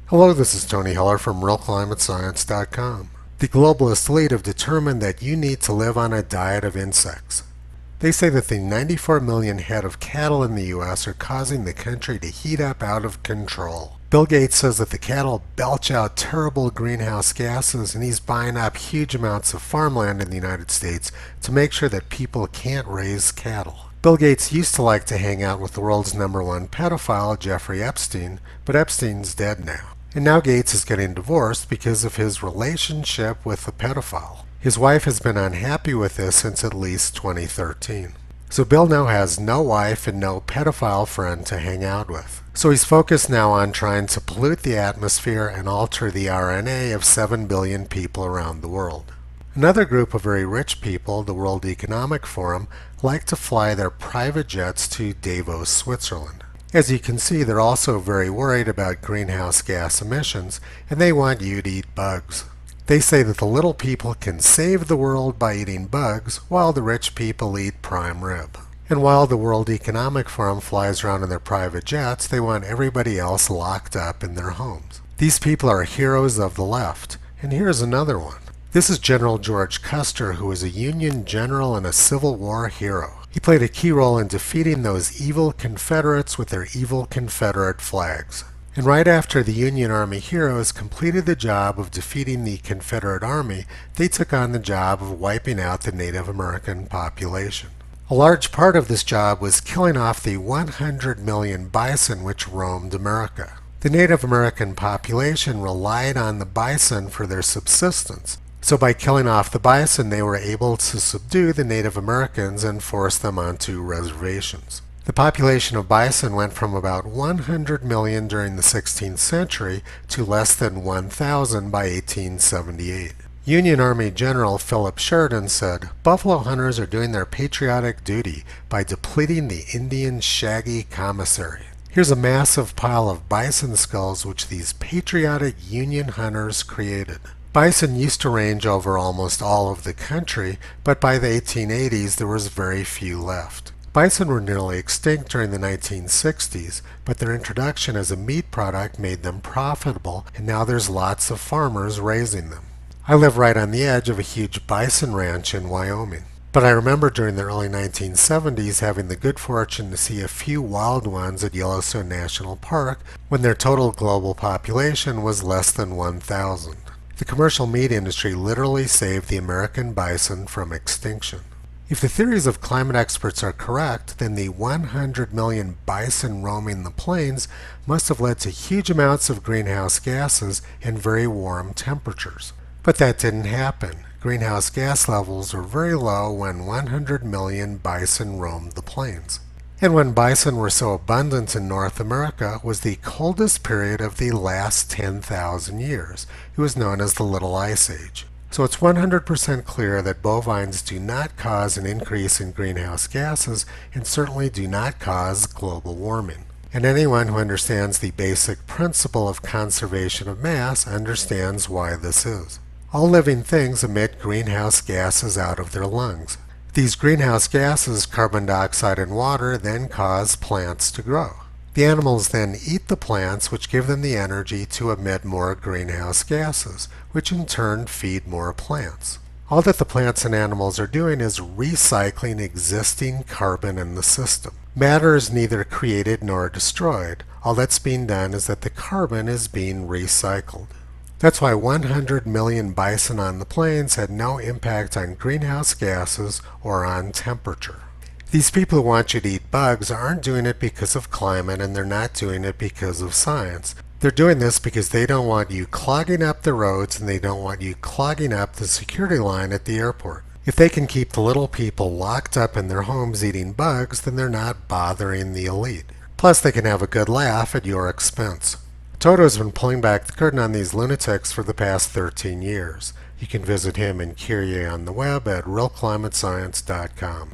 Hello, this is Tony Heller from RealClimateScience.com. The globalist elite have determined that you need to live on a diet of insects. They say that the 94 million head of cattle in the U.S. are causing the country to heat up out of control. Bill Gates says that the cattle belch out terrible greenhouse gases, and he's buying up huge amounts of farmland in the United States to make sure that people can't raise cattle. Bill Gates used to like to hang out with the world's #1 pedophile, Jeffrey Epstein, but Epstein's dead now. And now Gates is getting divorced because of his relationship with the pedophile. His wife has been unhappy with this since at least 2013. So Bill now has no wife and no pedophile friend to hang out with. So he's focused now on trying to pollute the atmosphere and alter the RNA of 7 billion people around the world. Another group of very rich people, the World Economic Forum, like to fly their private jets to Davos, Switzerland. As you can see, they're also very worried about greenhouse gas emissions, and they want you to eat bugs. They say that the little people can save the world by eating bugs, while the rich people eat prime rib. And while the World Economic Forum flies around in their private jets, they want everybody else locked up in their homes. These people are heroes of the left. And here's another one. This is General George Custer, who was a Union general and a Civil War hero. He played a key role in defeating those evil Confederates with their evil Confederate flags. And right after the Union Army heroes completed the job of defeating the Confederate Army, they took on the job of wiping out the Native American population. A large part of this job was killing off the 100 million bison which roamed America. The Native American population relied on the bison for their subsistence. So by killing off the bison, they were able to subdue the Native Americans and force them onto reservations. The population of bison went from about 100 million during the 16th century to less than 1,000 by 1878. Union Army General Philip Sheridan said, "Buffalo hunters are doing their patriotic duty by depleting the Indian shaggy commissary." Here's a massive pile of bison skulls which these patriotic Union hunters created. Bison used to range over almost all of the country, but by the 1880s there was very few left. Bison were nearly extinct during the 1960s, but their introduction as a meat product made them profitable, and now there's lots of farmers raising them. I live right on the edge of a huge bison ranch in Wyoming. But I remember during the early 1970s having the good fortune to see a few wild ones at Yellowstone National Park when their total global population was less than 1,000. The commercial meat industry literally saved the American bison from extinction. If the theories of climate experts are correct, then the 100 million bison roaming the plains must have led to huge amounts of greenhouse gases and very warm temperatures. But that didn't happen. Greenhouse gas levels were very low when 100 million bison roamed the plains. And when bison were so abundant in North America was the coldest period of the last 10,000 years. It was known as the Little Ice Age. So it's 100% clear that bovines do not cause an increase in greenhouse gases and certainly do not cause global warming. And anyone who understands the basic principle of conservation of mass understands why this is. All living things emit greenhouse gases out of their lungs. These greenhouse gases, carbon dioxide and water, then cause plants to grow. The animals then eat the plants, which give them the energy to emit more greenhouse gases, which in turn feed more plants. All that the plants and animals are doing is recycling existing carbon in the system. Matter is neither created nor destroyed. All that's being done is that the carbon is being recycled. That's why 100 million bison on the plains had no impact on greenhouse gases or on temperature. These people who want you to eat bugs aren't doing it because of climate, and they're not doing it because of science. They're doing this because they don't want you clogging up the roads and they don't want you clogging up the security line at the airport. If they can keep the little people locked up in their homes eating bugs, then they're not bothering the elite. Plus, they can have a good laugh at your expense. Toto has been pulling back the curtain on these lunatics for the past 13 years. You can visit him and Kyrie on the web at realclimatescience.com.